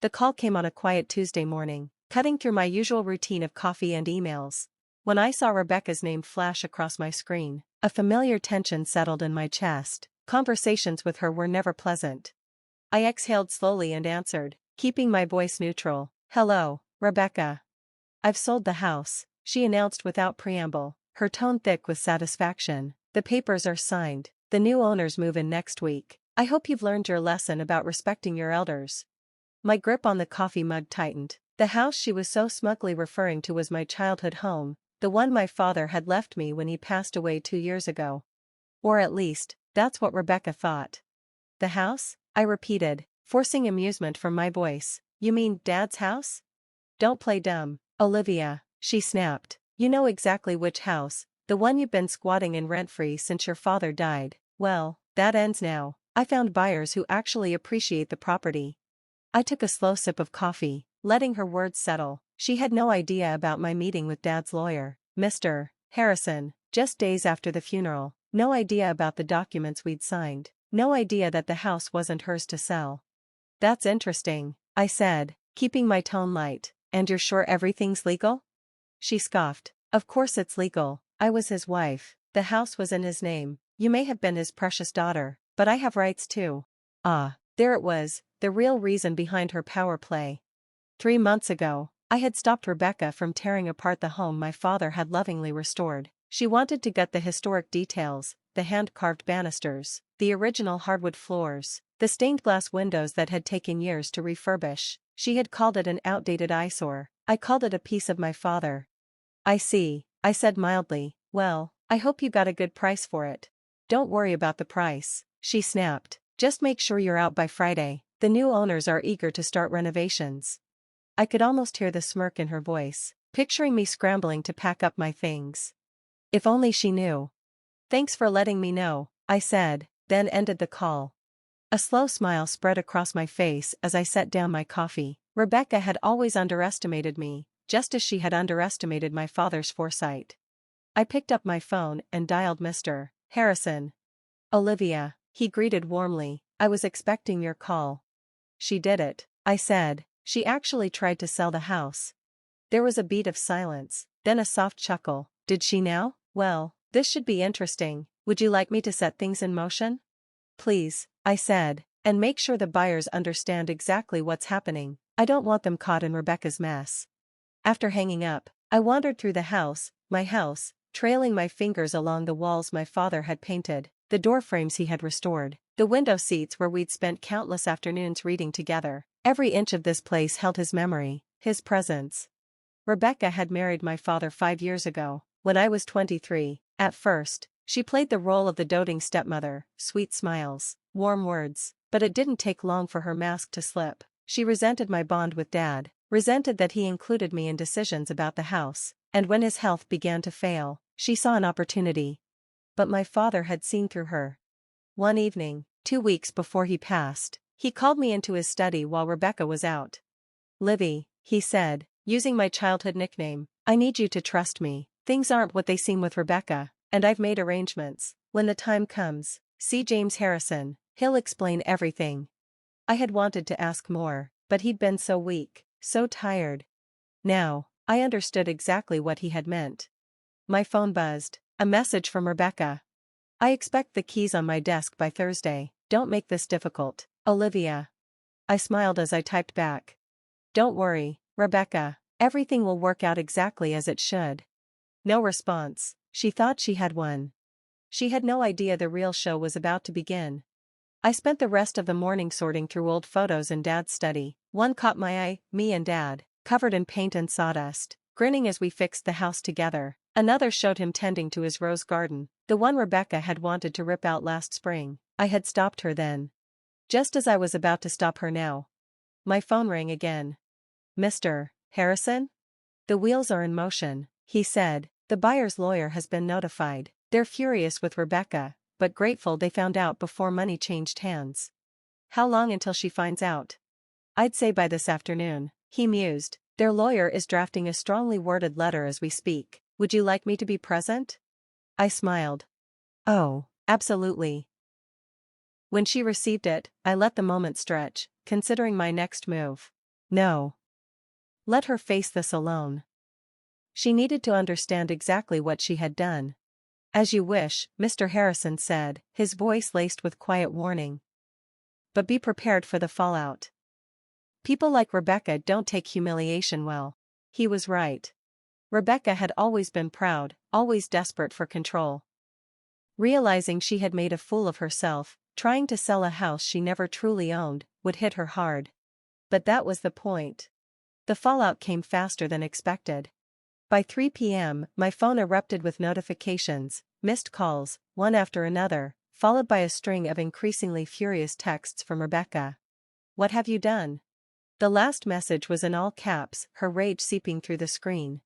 The call came on a quiet Tuesday morning, cutting through my usual routine of coffee and emails. When I saw Rebecca's name flash across my screen, a familiar tension settled in my chest. Conversations with her were never pleasant. I exhaled slowly and answered, keeping my voice neutral. "Hello, Rebecca. I've sold the house," she announced without preamble, her tone thick with satisfaction. "The papers are signed. The new owners move in next week. I hope you've learned your lesson about respecting your elders." My grip on the coffee mug tightened. The house she was so smugly referring to was my childhood home, the one my father had left me when he passed away 2 years ago. Or at least, that's what Rebecca thought. "The house?" I repeated, forcing amusement from my voice. "You mean Dad's house?" "Don't play dumb, Olivia," she snapped. "You know exactly which house, the one you've been squatting in rent-free since your father died. Well, that ends now. I found buyers who actually appreciate the property." I took a slow sip of coffee, letting her words settle. She had no idea about my meeting with Dad's lawyer, Mr. Harrison, just days after the funeral. No idea about the documents we'd signed. No idea that the house wasn't hers to sell. "That's interesting," I said, keeping my tone light. "And you're sure everything's legal?" She scoffed. "Of course it's legal. I was his wife. The house was in his name. You may have been his precious daughter, but I have rights too." Ah, there it was, the real reason behind her power play. 3 months ago, I had stopped Rebecca from tearing apart the home my father had lovingly restored. She wanted to gut the historic details, the hand-carved banisters, the original hardwood floors, the stained glass windows that had taken years to refurbish. She had called it an outdated eyesore. I called it a piece of my father. "I see," I said mildly. "Well, I hope you got a good price for it." "Don't worry about the price," she snapped. "Just make sure you're out by Friday. The new owners are eager to start renovations." I could almost hear the smirk in her voice, picturing me scrambling to pack up my things. If only she knew. "Thanks for letting me know," I said, then ended the call. A slow smile spread across my face as I set down my coffee. Rebecca had always underestimated me, just as she had underestimated my father's foresight. I picked up my phone and dialed Mr. Harrison. "Olivia," he greeted warmly, "I was expecting your call." "She did it," I said. "She actually tried to sell the house." There was a beat of silence, then a soft chuckle. "Did she now? Well, this should be interesting. Would you like me to set things in motion?" "Please," I said, "and make sure the buyers understand exactly what's happening. I don't want them caught in Rebecca's mess." After hanging up, I wandered through the house, my house, trailing my fingers along the walls my father had painted, the door frames he had restored, the window seats where we'd spent countless afternoons reading together. Every inch of this place held his memory, his presence. Rebecca had married my father 5 years ago, when I was 23. At first, she played the role of the doting stepmother, sweet smiles, warm words, but it didn't take long for her mask to slip. She resented my bond with Dad, resented that he included me in decisions about the house, and when his health began to fail, she saw an opportunity. But my father had seen through her. One evening, 2 weeks before he passed, he called me into his study while Rebecca was out. "Livy," he said, using my childhood nickname, "I need you to trust me. Things aren't what they seem with Rebecca, and I've made arrangements. When the time comes, see James Harrison, he'll explain everything." I had wanted to ask more, but he'd been so weak, so tired. Now, I understood exactly what he had meant. My phone buzzed, a message from Rebecca. "I expect the keys on my desk by Thursday. Don't make this difficult, Olivia." I smiled as I typed back. "Don't worry, Rebecca, everything will work out exactly as it should." No response. She thought she had won. She had no idea the real show was about to begin. I spent the rest of the morning sorting through old photos in Dad's study. One caught my eye, me and Dad, covered in paint and sawdust, grinning as we fixed the house together. Another showed him tending to his rose garden, the one Rebecca had wanted to rip out last spring. I had stopped her then. Just as I was about to stop her now, my phone rang again. "Mr. Harrison? The wheels are in motion," he said. "The buyer's lawyer has been notified. They're furious with Rebecca, but grateful they found out before money changed hands." "How long until she finds out?" "I'd say by this afternoon," he mused. "Their lawyer is drafting a strongly worded letter as we speak. Would you like me to be present?" I smiled. "Oh, absolutely." When she received it, I let the moment stretch, considering my next move. No. Let her face this alone. She needed to understand exactly what she had done. As you wish, Mr. Harrison said, his voice laced with quiet warning. But be prepared for the fallout. People like Rebecca don't take humiliation well. He was right. Rebecca had always been proud, always desperate for control. Realizing she had made a fool of herself, trying to sell a house she never truly owned, would hit her hard. But that was the point. The fallout came faster than expected. By 3 p.m., my phone erupted with notifications, missed calls, one after another, followed by a string of increasingly furious texts from Rebecca. "What have you done?" The last message was in all caps, her rage seeping through the screen.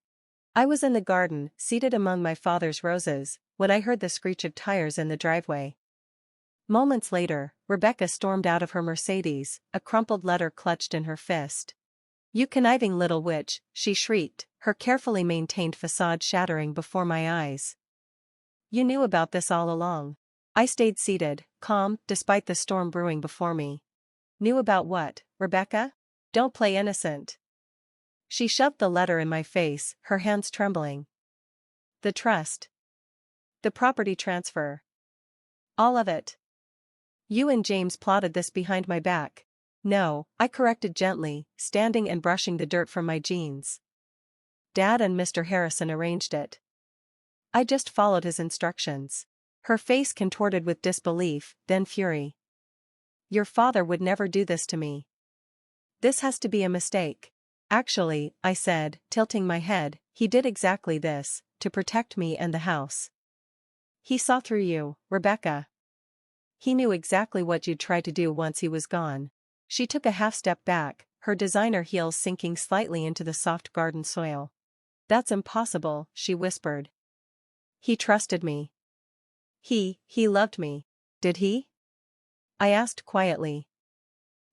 I was in the garden, seated among my father's roses, when I heard the screech of tires in the driveway. Moments later, Rebecca stormed out of her Mercedes, a crumpled letter clutched in her fist. "You conniving little witch," she shrieked, her carefully maintained facade shattering before my eyes. "You knew about this all along." I stayed seated, calm, despite the storm brewing before me. "Knew about what, Rebecca? Don't play innocent." She shoved the letter in my face, her hands trembling. "The trust. The property transfer. All of it. You and James plotted this behind my back." "No," I corrected gently, standing and brushing the dirt from my jeans. "Dad and Mr. Harrison arranged it. I just followed his instructions." Her face contorted with disbelief, then fury. "Your father would never do this to me. This has to be a mistake." "Actually," I said, tilting my head, "he did exactly this, to protect me and the house. He saw through you, Rebecca. He knew exactly what you'd try to do once he was gone." She took a half step back, her designer heels sinking slightly into the soft garden soil. "That's impossible," she whispered. "He trusted me. He loved me." "Did he?" I asked quietly.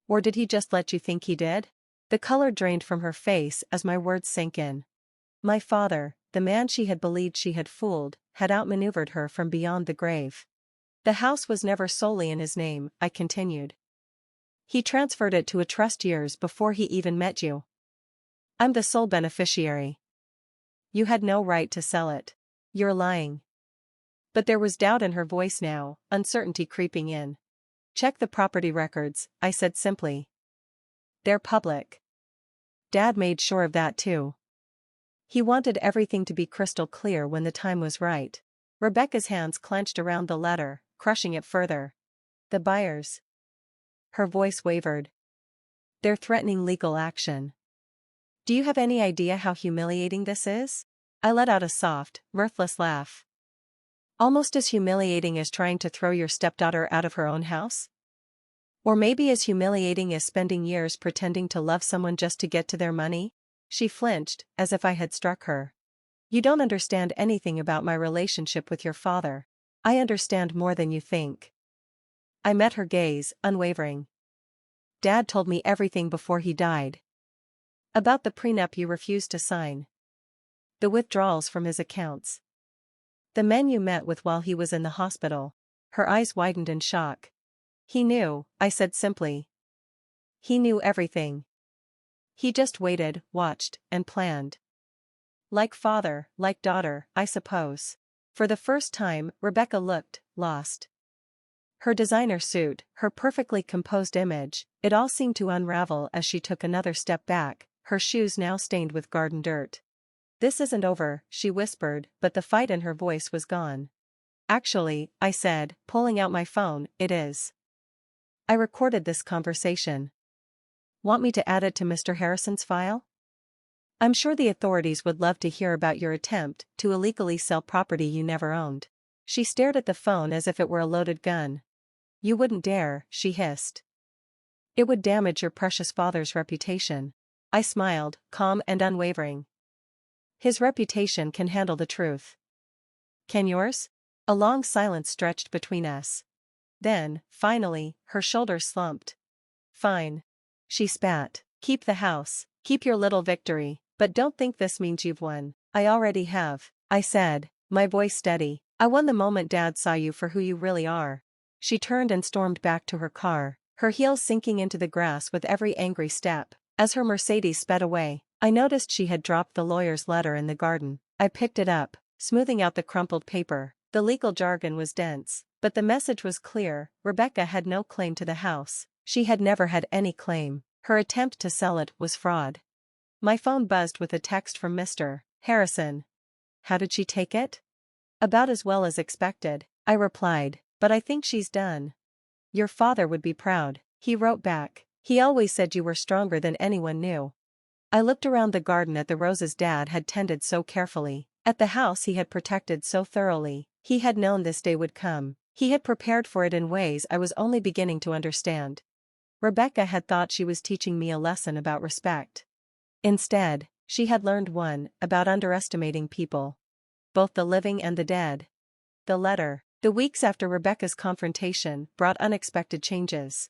"Or did he just let you think he did?" The color drained from her face as my words sank in. My father, the man she had believed she had fooled, had outmaneuvered her from beyond the grave. "The house was never solely in his name," I continued. "He transferred it to a trust years before he even met you. I'm the sole beneficiary. You had no right to sell it." "You're lying." But there was doubt in her voice now, uncertainty creeping in. "Check the property records," I said simply. "They're public." Dad made sure of that too. He wanted everything to be crystal clear when the time was right. Rebecca's hands clenched around the letter, crushing it further. "The buyers." Her voice wavered. "They're threatening legal action. Do you have any idea how humiliating this is?" I let out a soft, mirthless laugh. "Almost as humiliating as trying to throw your stepdaughter out of her own house? Or maybe as humiliating as spending years pretending to love someone just to get to their money?" She flinched, as if I had struck her. "You don't understand anything about my relationship with your father. I understand more than you think." I met her gaze, unwavering. "Dad told me everything before he died. About the prenup you refused to sign. The withdrawals from his accounts. The men you met with while he was in the hospital." Her eyes widened in shock. "He knew," I said simply. "He knew everything. He just waited, watched, and planned. Like father, like daughter, I suppose." For the first time, Rebecca looked lost. Her designer suit, her perfectly composed image, it all seemed to unravel as she took another step back, her shoes now stained with garden dirt. "This isn't over," she whispered, but the fight in her voice was gone. "Actually," I said, pulling out my phone, "it is. I recorded this conversation. Want me to add it to Mr. Harrison's file? I'm sure the authorities would love to hear about your attempt to illegally sell property you never owned." She stared at the phone as if it were a loaded gun. "You wouldn't dare," she hissed. "It would damage your precious father's reputation." I smiled, calm and unwavering. "His reputation can handle the truth. Can yours?" A long silence stretched between us. Then, finally, her shoulders slumped. "Fine." She spat. "Keep the house, keep your little victory, but don't think this means you've won." "I already have," I said, my voice steady. "I won the moment Dad saw you for who you really are." She turned and stormed back to her car, her heels sinking into the grass with every angry step. As her Mercedes sped away, I noticed she had dropped the lawyer's letter in the garden. I picked it up, smoothing out the crumpled paper. The legal jargon was dense, but the message was clear. Rebecca had no claim to the house. She had never had any claim. Her attempt to sell it was fraud. My phone buzzed with a text from Mr. Harrison. How did she take it? About as well as expected, I replied, but I think she's done. Your father would be proud, he wrote back. He always said you were stronger than anyone knew. I looked around the garden at the roses Dad had tended so carefully, at the house he had protected so thoroughly. He had known this day would come. He had prepared for it in ways I was only beginning to understand. Rebecca had thought she was teaching me a lesson about respect. Instead, she had learned one about underestimating people. Both the living and the dead. The letter. The weeks after Rebecca's confrontation brought unexpected changes.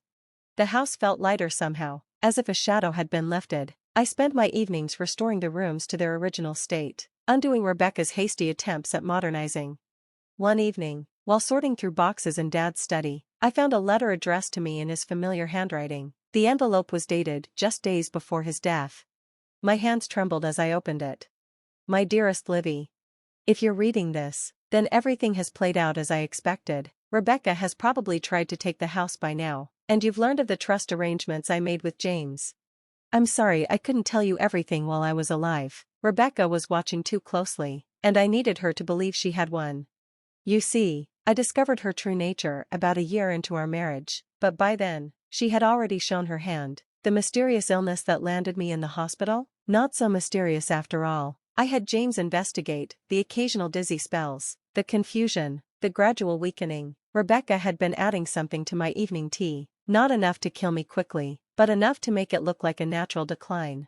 The house felt lighter somehow, as if a shadow had been lifted. I spent my evenings restoring the rooms to their original state, undoing Rebecca's hasty attempts at modernizing. One evening, while sorting through boxes in Dad's study, I found a letter addressed to me in his familiar handwriting. The envelope was dated just days before his death. My hands trembled as I opened it. My dearest Livy. If you're reading this, then everything has played out as I expected. Rebecca has probably tried to take the house by now, and you've learned of the trust arrangements I made with James. I'm sorry I couldn't tell you everything while I was alive. Rebecca was watching too closely, and I needed her to believe she had won. You see, I discovered her true nature about a year into our marriage, but by then, she had already shown her hand. The mysterious illness that landed me in the hospital? Not so mysterious after all. I had James investigate the occasional dizzy spells, the confusion, the gradual weakening. Rebecca had been adding something to my evening tea, not enough to kill me quickly, but enough to make it look like a natural decline.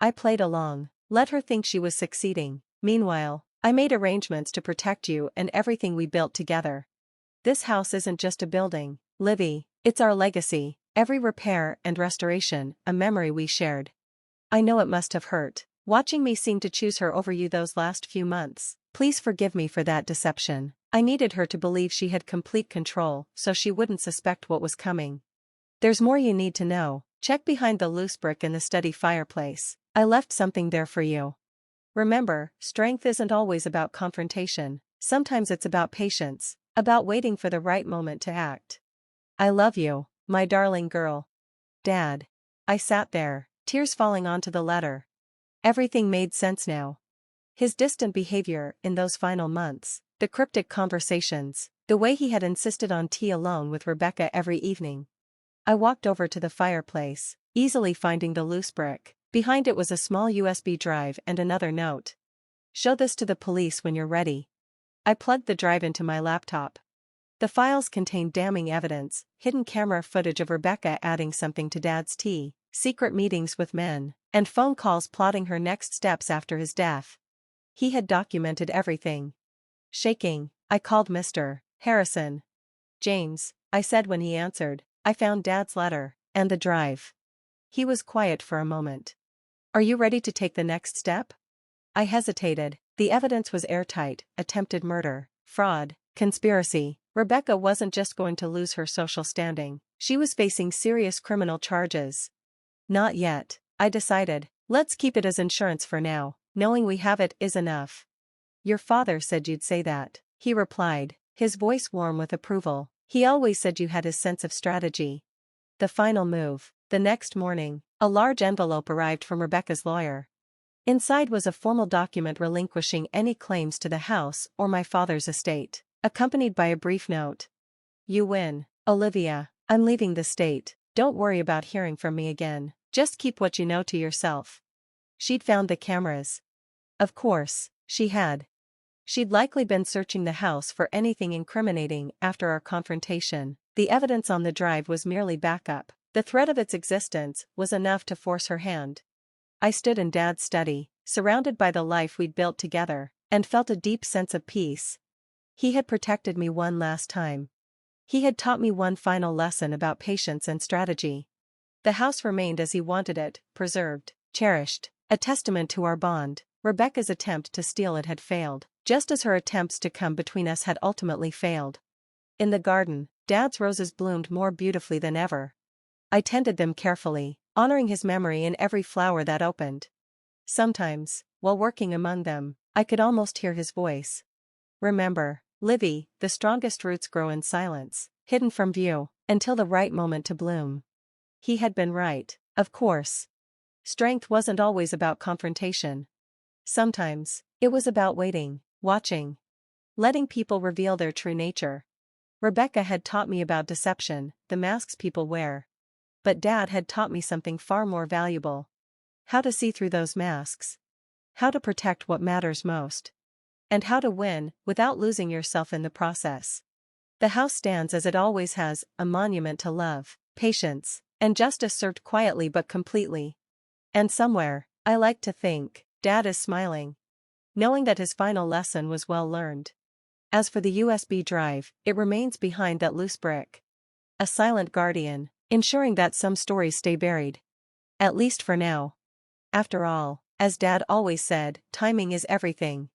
I played along, let her think she was succeeding. Meanwhile, I made arrangements to protect you and everything we built together. This house isn't just a building, Livy, it's our legacy, every repair and restoration, a memory we shared. I know it must have hurt, watching me seem to choose her over you those last few months. Please forgive me for that deception. I needed her to believe she had complete control so she wouldn't suspect what was coming. There's more you need to know. Check behind the loose brick in the study fireplace. I left something there for you. Remember, strength isn't always about confrontation. Sometimes it's about patience, about waiting for the right moment to act. I love you, my darling girl. Dad. I sat there, tears falling onto the letter. Everything made sense now. His distant behavior in those final months, the cryptic conversations, the way he had insisted on tea alone with Rebecca every evening. I walked over to the fireplace, easily finding the loose brick. Behind it was a small USB drive and another note. Show this to the police when you're ready. I plugged the drive into my laptop. The files contained damning evidence, hidden camera footage of Rebecca adding something to Dad's tea, secret meetings with men, and phone calls plotting her next steps after his death. He had documented everything. Shaking, I called Mr. Harrison. James, I said when he answered, I found Dad's letter, and the drive. He was quiet for a moment. Are you ready to take the next step? I hesitated. The evidence was airtight: attempted murder, fraud, conspiracy. Rebecca wasn't just going to lose her social standing, she was facing serious criminal charges. Not yet, I decided. Let's keep it as insurance for now. Knowing we have it is enough. Your father said you'd say that, he replied, his voice warm with approval. He always said you had his sense of strategy. The final move. The next morning, a large envelope arrived from Rebecca's lawyer. Inside was a formal document relinquishing any claims to the house or my father's estate, accompanied by a brief note. You win, Olivia. I'm leaving the state. Don't worry about hearing from me again. Just keep what you know to yourself. She'd found the cameras. Of course, she had. She'd likely been searching the house for anything incriminating after our confrontation. The evidence on the drive was merely backup. The threat of its existence was enough to force her hand. I stood in Dad's study, surrounded by the life we'd built together, and felt a deep sense of peace. He had protected me one last time. He had taught me one final lesson about patience and strategy. The house remained as he wanted it, preserved, cherished, a testament to our bond. Rebecca's attempt to steal it had failed, just as her attempts to come between us had ultimately failed. In the garden, Dad's roses bloomed more beautifully than ever. I tended them carefully, honoring his memory in every flower that opened. Sometimes, while working among them, I could almost hear his voice. Remember, Livy, the strongest roots grow in silence, hidden from view, until the right moment to bloom. He had been right, of course. Strength wasn't always about confrontation. Sometimes, it was about waiting, watching, letting people reveal their true nature. Rebecca had taught me about deception, the masks people wear. But Dad had taught me something far more valuable. How to see through those masks. How to protect what matters most. And how to win, without losing yourself in the process. The house stands as it always has, a monument to love, patience, and justice served quietly but completely. And somewhere, I like to think, Dad is smiling, knowing that his final lesson was well learned. As for the USB drive, it remains behind that loose brick. A silent guardian, ensuring that some stories stay buried. At least for now. After all, as Dad always said, timing is everything.